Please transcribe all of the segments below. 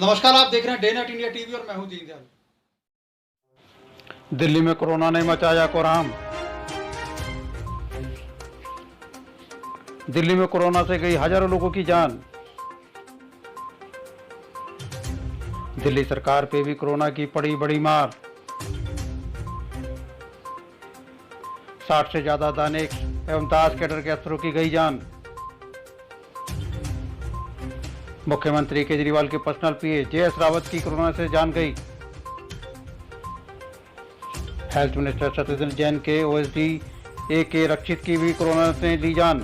नमस्कार, आप देख रहे हैं डे नाइट इंडिया टीवी और मैं हूं दीनदयाल। दिल्ली में कोरोना ने मचाया कोहराम। दिल्ली में कोरोना से गई हजारों लोगों की जान। दिल्ली सरकार पे भी कोरोना की पड़ी बड़ी मार। 60 से ज्यादा दैनिक एवं दास कैडर के अफसरों की गई जान। मुख्यमंत्री केजरीवाल के पर्सनल पीए जे.एस. रावत की कोरोना से जान गई। हेल्थ मिनिस्टर शत्रुघ्न जैन के ओएसडी ए.के. रक्षित की भी कोरोना से ली जान।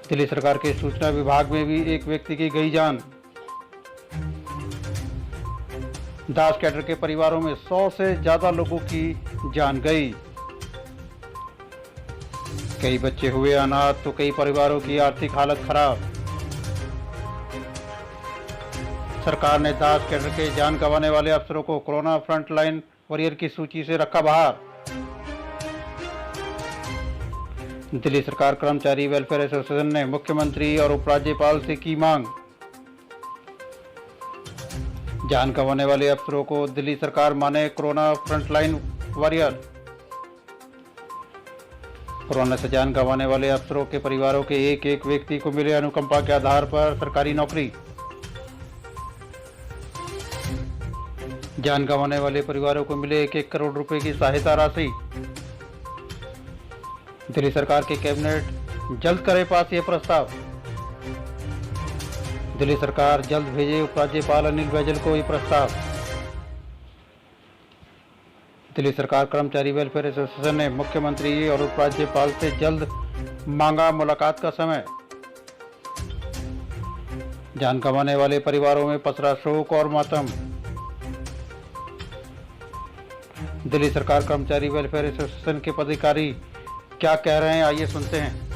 दिल्ली सरकार के सूचना विभाग में भी एक व्यक्ति की गई जान। दास कैडर के परिवारों में 100 से ज्यादा लोगों की जान गई। कई बच्चे हुए अनाथ तो कई परिवारों की आर्थिक हालत खराब। सरकार ने दास कैडर के जान गंवाने वाले अफसरों को कोरोना फ्रंटलाइन वॉरियर की सूची से रखा बाहर। दिल्ली सरकार कर्मचारी वेलफेयर एसोसिएशन ने मुख्यमंत्री और उपराज्यपाल से की मांग। जान गंवाने वाले अफसरों को दिल्ली सरकार माने कोरोना फ्रंटलाइन वॉरियर। कोरोना से जान गंवाने वाले अफसरों के परिवारों के एक एक व्यक्ति को मिले अनुकंपा के आधार पर सरकारी नौकरी। जान गंवाने वाले परिवारों को मिले 1-1 करोड़ रुपए की सहायता राशि। दिल्ली सरकार के कैबिनेट जल्द करे पास ये प्रस्ताव। दिल्ली सरकार जल्द भेजे उपराज्यपाल अनिल बैजल को ये प्रस्ताव। दिल्ली सरकार कर्मचारी वेलफेयर एसोसिएशन ने मुख्यमंत्री और उपराज्यपाल से जल्द मांगा मुलाकात का समय। जान गंवाने वाले परिवारों में पसरा शोक और मातम। दिल्ली सरकार कर्मचारी वेलफेयर एसोसिएशन के पदाधिकारी क्या कह रहे हैं, आइए सुनते हैं।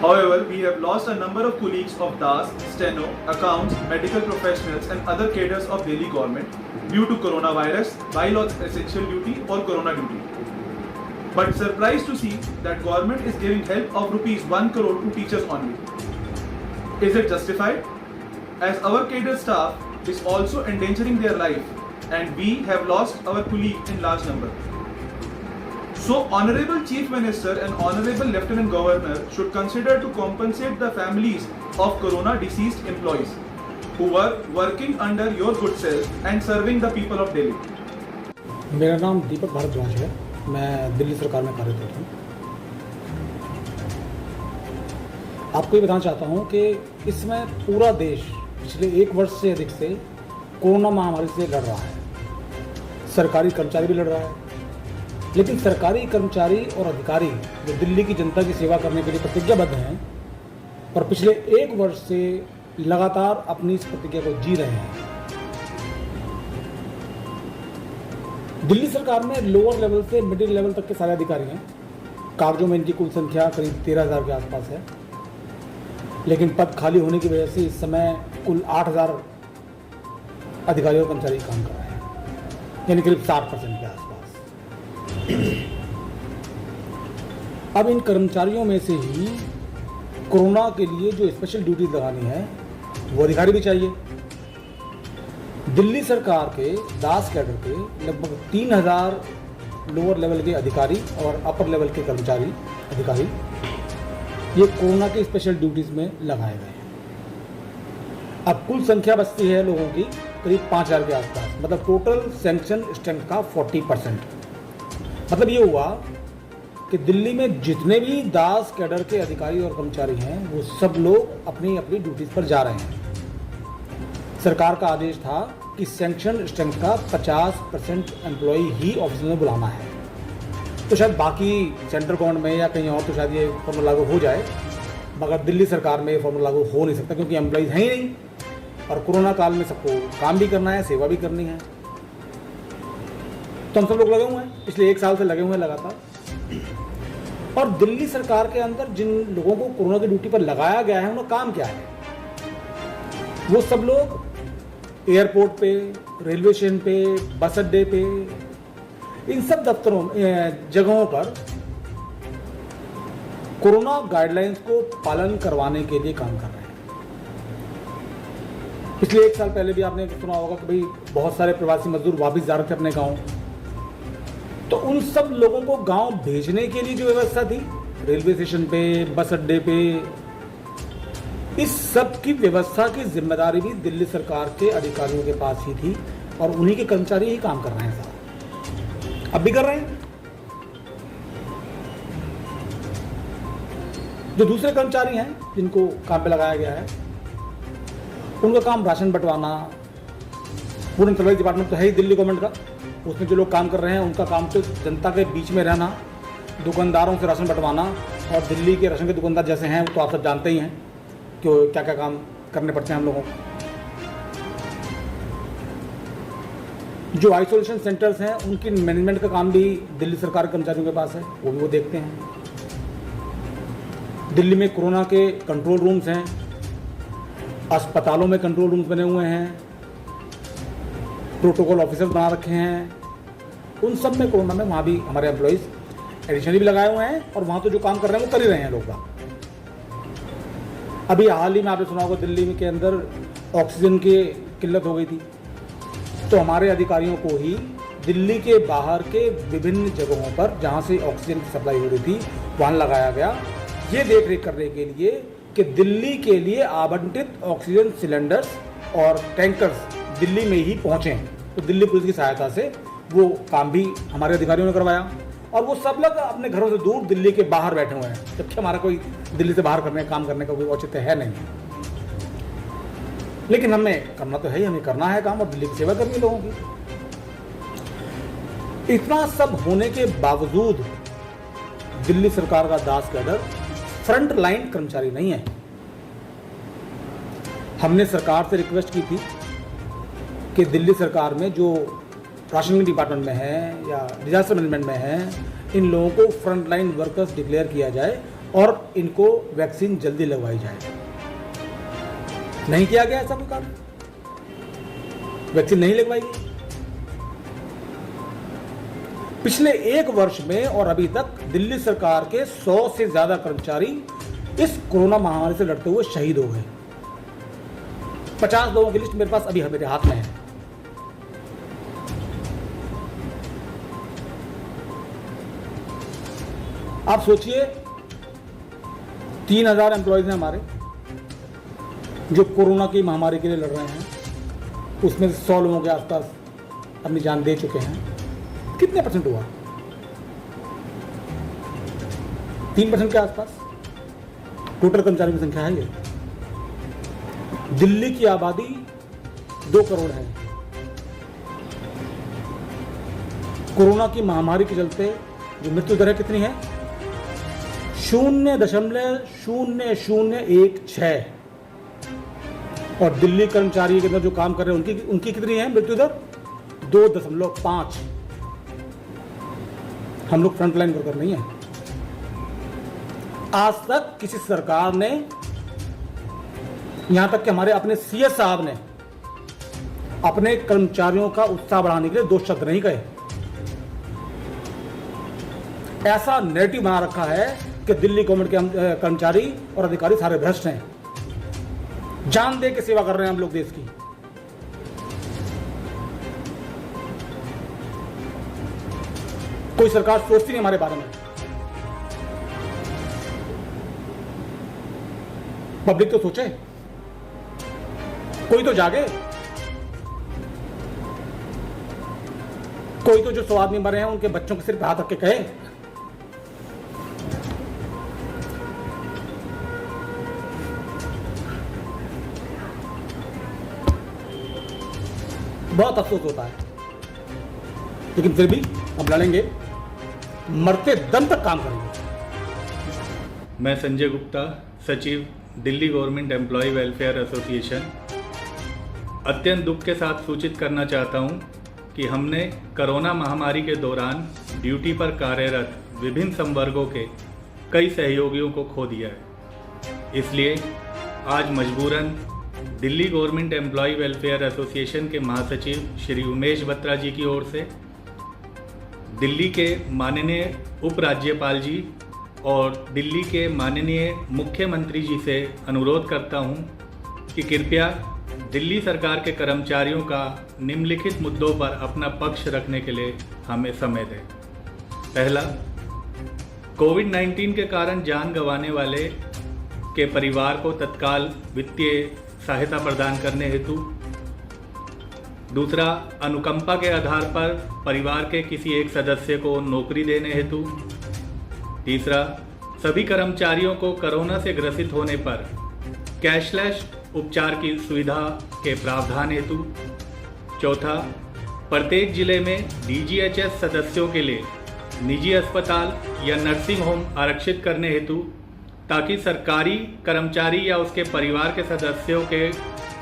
However, we have lost a number of colleagues of DAS, Steno, accounts, medical professionals and other cadres of Delhi government due to coronavirus, while on essential duty or corona duty. But surprised to see that government is giving help of rupees 1 crore to teachers only. Is it justified? As our cadre staff is also endangering their life and we have lost our colleague in large number. So Honorable Chief Minister and Honorable Lieutenant Governor should consider to compensate the families of corona deceased employees who were working under your good self and serving the people of Delhi. मेरा नाम दीपक भारद्वाज है। मैं दिल्ली सरकार में कार्यरत हूँ। आपको ये बताना चाहता हूँ कि इस समय पूरा देश पिछले 1 वर्ष से अधिक से कोरोना महामारी से लड़ रहा है। सरकारी कर्मचारी भी लड़ रहा है, लेकिन सरकारी कर्मचारी और अधिकारी जो दिल्ली की जनता की सेवा करने के लिए प्रतिज्ञाबद्ध हैं और पिछले 1 वर्ष से लगातार अपनी इस प्रतिज्ञा को जी रहे हैं। दिल्ली सरकार में लोअर लेवल से मिडिल लेवल तक के सारे अधिकारी हैं। कागजों में इनकी कुल संख्या करीब 13,000 के आसपास है, लेकिन पद खाली होने की वजह से इस समय कुल 8,000 अधिकारी और कर्मचारी काम कर रहे हैं, यानी करीब 60% के आसपास। अब इन कर्मचारियों में से ही कोरोना के लिए जो स्पेशल ड्यूटी लगानी है वो अधिकारी भी चाहिए। दिल्ली सरकार के दास कैडर के लगभग 3,000 लोअर लेवल के अधिकारी और अपर लेवल के कर्मचारी अधिकारी ये कोरोना के स्पेशल ड्यूटीज में लगाए गए हैं। अब कुल संख्या बचती है लोगों की करीब 5,000 के आसपास, मतलब टोटल सैंक्शन स्ट्रेंथ का 40%। मतलब ये हुआ कि दिल्ली में जितने भी दास कैडर के अधिकारी और कर्मचारी हैं वो सब लोग अपनी अपनी ड्यूटीज पर जा रहे हैं। सरकार का आदेश था कि सैंक्शन स्ट्रेंथ का 50% एम्प्लॉई ही ऑफिस में बुलाना है। तो शायद बाकी सेंट्रल गवर्नमेंट में या कहीं और तो शायद ये फॉर्मूला लागू हो जाए, मगर दिल्ली सरकार में ये फॉर्मूला लागू हो नहीं सकता क्योंकि एम्प्लॉइज हैं ही नहीं और कोरोना काल में सबको काम भी करना है, सेवा भी करनी है। तो हम सब लोग लगे हुए हैं, पिछले 1 साल से लगे हुए हैं लगातार। और दिल्ली सरकार के अंदर जिन लोगों को कोरोना की ड्यूटी पर लगाया गया है उनका काम क्या है? वो सब लोग एयरपोर्ट पे, रेलवे स्टेशन पे, बस अड्डे पे, इन सब दफ्तरों जगहों पर कोरोना गाइडलाइंस को पालन करवाने के लिए काम कर रहे हैं। पिछले 1 साल पहले भी आपने सुना होगा कि भाई बहुत सारे प्रवासी मजदूर वापस जा रहे थे अपने गाँव, तो उन सब लोगों को गांव भेजने के लिए जो व्यवस्था थी रेलवे स्टेशन पे, बस अड्डे पे, इस सब की व्यवस्था की जिम्मेदारी भी दिल्ली सरकार के अधिकारियों के पास ही थी और उन्हीं के कर्मचारी ही काम कर रहे हैं सारा, अब भी कर रहे हैं। जो दूसरे कर्मचारी हैं जिनको काम पे लगाया गया है, उनका काम राशन बंटवाना, फूड एंड सर्विस डिपार्टमेंट तो है ही दिल्ली गवर्नमेंट का, उसमें जो लोग काम कर रहे हैं उनका काम तो जनता के बीच में रहना, दुकानदारों से राशन बंटवाना, और दिल्ली के राशन के दुकानदार जैसे हैं तो आप सब जानते ही हैं कि क्या क्या काम करने पड़ते हैं हम लोगों को। जो आइसोलेशन सेंटर्स हैं उनकी मैनेजमेंट का काम भी दिल्ली सरकार कर्मचारियों के पास है, वो भी वो देखते हैं। दिल्ली में कोरोना के कंट्रोल रूम्स हैं, अस्पतालों में कंट्रोल रूम्स बने हुए हैं, प्रोटोकॉल ऑफिसर्स बना रखे हैं, उन सब में कोरोना में वहाँ भी हमारे एम्प्लॉयज़ एडिशनली भी लगाए हुए हैं और वहाँ तो जो काम कर रहे हैं वो कर ही रहे हैं लोग। अभी हाल ही में आपने सुना होगा दिल्ली में के अंदर ऑक्सीजन की किल्लत हो गई थी, तो हमारे अधिकारियों को ही दिल्ली के बाहर के विभिन्न जगहों पर जहाँ से ऑक्सीजन की सप्लाई हो रही थी वहाँ लगाया गया, ये देख रेख करने के लिए कि दिल्ली के लिए आवंटित ऑक्सीजन सिलेंडर्स और टैंकर्स दिल्ली में ही पहुँचें। तो दिल्ली पुलिस की सहायता से वो काम भी हमारे अधिकारियों ने करवाया और वो सब लोग अपने घरों से दूर दिल्ली के बाहर बैठे हुए हैं, जबकि हमारा कोई दिल्ली से बाहर काम करने का कोई औचित्य है नहीं। लेकिन हमें करना तो है ही, हमें करना है काम और दिल्ली की सेवा करनी है लोगों की। इतना सब होने के बावजूद दिल्ली सरकार का दास कैडर फ्रंट लाइन कर्मचारी नहीं है। हमने सरकार से रिक्वेस्ट की थी कि दिल्ली सरकार में जो राशनिंग डिपार्टमेंट में है या डिजास्टर मैनेजमेंट में है, इन लोगों को फ्रंट लाइन वर्कर्स डिक्लेयर किया जाए और इनको वैक्सीन जल्दी लगवाई जाए। नहीं किया गया ऐसा कोई काम, वैक्सीन नहीं लगवाई गई। पिछले 1 वर्ष में और अभी तक दिल्ली सरकार के 100 से ज्यादा कर्मचारी इस कोरोना महामारी से लड़ते हुए शहीद हो गए। 50 लोगों की लिस्ट मेरे पास अभी मेरे हाथ में है। आप सोचिए 3000 एम्प्लॉयज हैं हमारे जो कोरोना की महामारी के लिए लड़ रहे हैं, उसमें 100 लोगों के आसपास अपनी जान दे चुके हैं। कितने परसेंट हुआ? 3% के आसपास टोटल कर्मचारियों की संख्या है ये। दिल्ली की आबादी 2 करोड़ है। कोरोना की महामारी के चलते जो मृत्यु दर है कितनी है? 0.0016। और दिल्ली कर्मचारी के अंदर जो काम कर रहे हैं उनकी कितनी है मृत्यु दर? 2.5। हम लोग फ्रंट लाइन वर्कर नहीं है। आज तक किसी सरकार ने, यहां तक कि हमारे अपने सीएस साहब ने अपने कर्मचारियों का उत्साह बढ़ाने के लिए 2 शब्द नहीं कहे। ऐसा नैरेटिव बना रखा है कि दिल्ली गवर्नमेंट के कर्मचारी और अधिकारी सारे भ्रष्ट हैं, जान दे के सेवा कर रहे हैं हम लोग देश की। कोई सरकार सोचती नहीं हमारे बारे में। पब्लिक तो सोचे, कोई तो जागे, कोई तो जो 100 आदमी मरे हैं उनके बच्चों के सिर पे हाथ रख के कहे। बहुत अफसोस होता है, लेकिन फिर भी हम लड़ेंगे, मरते दम तक काम करेंगे। मैं संजय गुप्ता, सचिव Delhi government employ welfare association, अत्यंत दुख के साथ सूचित करना चाहता हूं कि हमने कोरोना महामारी के दौरान ड्यूटी पर कार्यरत विभिन्न संवर्गों के कई सहयोगियों को खो दिया है। इसलिए आज मजबूरन Delhi government employ welfare association के महासचिव श्री उमेश बत्रा जी की ओर से दिल्ली के माननीय उपराज्यपाल जी और दिल्ली के माननीय मुख्यमंत्री जी से अनुरोध करता हूं कि कृपया दिल्ली सरकार के कर्मचारियों का निम्नलिखित मुद्दों पर अपना पक्ष रखने के लिए हमें समय दें। पहला, कोविड-19 के कारण जान गंवाने वाले के परिवार को तत्काल वित्तीय सहायता प्रदान करने हेतु। दूसरा, अनुकंपा के आधार पर परिवार के किसी एक सदस्य को नौकरी देने हेतु। तीसरा, सभी कर्मचारियों को कोरोना से ग्रसित होने पर कैशलेस उपचार की सुविधा के प्रावधान हेतु। चौथा, प्रत्येक जिले में DGHS सदस्यों के लिए निजी अस्पताल या नर्सिंग होम आरक्षित करने हेतु, ताकि सरकारी कर्मचारी या उसके परिवार के सदस्यों के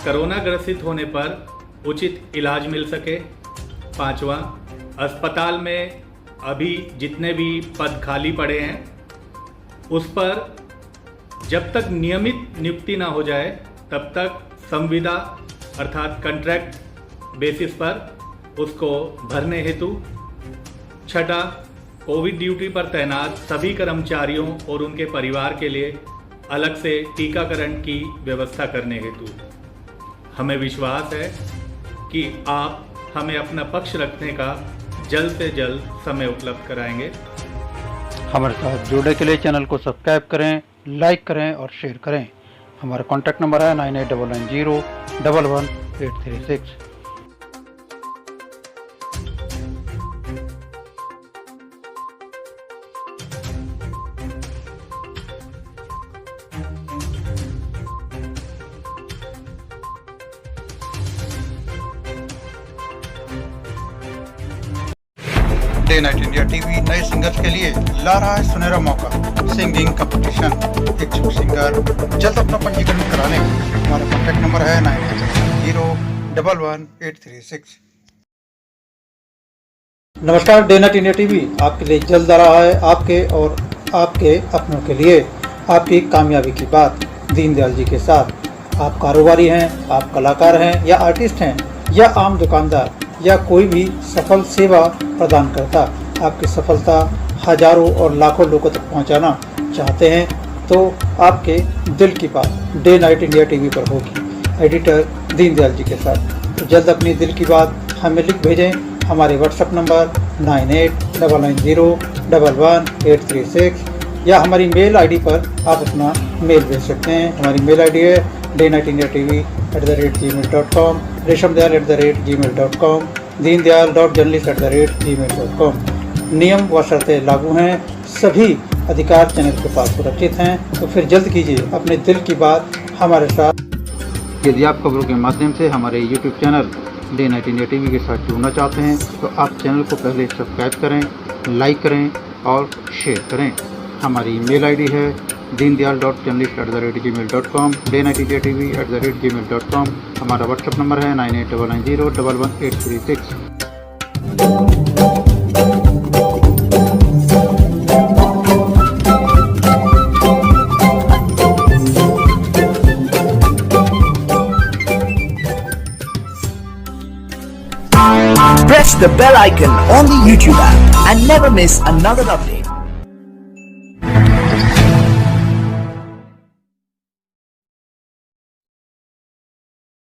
कोरोना ग्रसित होने पर उचित इलाज मिल सके। पांचवा, अस्पताल में अभी जितने भी पद खाली पड़े हैं उस पर जब तक नियमित नियुक्ति ना हो जाए तब तक संविदा अर्थात कॉन्ट्रैक्ट बेसिस पर उसको भरने हेतु। छठा, कोविड ड्यूटी पर तैनात सभी कर्मचारियों और उनके परिवार के लिए अलग से टीकाकरण की व्यवस्था करने हेतु। हमें विश्वास है कि आप हमें अपना पक्ष रखने का जल्द से जल्द समय उपलब्ध कराएंगे। हमारे साथ जुड़ने के लिए चैनल को सब्सक्राइब करें, लाइक करें और शेयर करें। हमारा कॉन्टैक्ट नंबर है 9899011836। डे नाइट इंडिया टीवी नए सिंगर्स के लिए ला रहा है सुनहरा मौका, सिंगिंग कंपटीशन। इच्छुक सिंगर जल्द अपना पंजीकरण करा लें। हमारा कॉन्टैक्ट नंबर है 98011836। नमस्कार, डे नाइट इंडिया टीवी आपके लिए जल्द आ रहा है, आपके और आपके अपनों के लिए आपकी कामयाबी की बात दीनदयाल जी के साथ। आप कारोबारी हैं, आप कलाकार हैं या आर्टिस्ट हैं या आम दुकानदार या कोई भी सफल सेवा प्रदान करता, आपकी सफलता हजारों और लाखों लोगों तक पहुंचाना चाहते हैं तो आपके दिल की बात डे नाइट इंडिया टीवी पर होगी, एडिटर दीनदयाल जी के साथ। तो जल्द अपनी दिल की बात हमें लिख भेजें। हमारे व्हाट्सएप नंबर 9899011836 या हमारी मेल आईडी पर आप अपना मेल भेज सकते हैं। हमारी मेल आईडी है daynightIndiaTV@gmail.com, reshamdayal@gmail.com, dindayal.journalist@gmail.com। नियम व शर्तें लागू हैं, सभी अधिकार चैनल के पास सुरक्षित हैं। तो फिर जल्द कीजिए अपने दिल की बात हमारे साथ। यदि आप खबरों के माध्यम से हमारे YouTube channel day night India TV के साथ जुड़ना चाहते हैं तो आप चैनल को पहले सब्सक्राइब करें, लाइक करें और शेयर करें। हमारी मेल आईडी है dindayal.journalist@gmail.com, daynightIndiaTV@gmail.com। हमारा व्हाट्सएप नंबर है 9899011836। Press the bell icon on the YouTube app and never miss another update.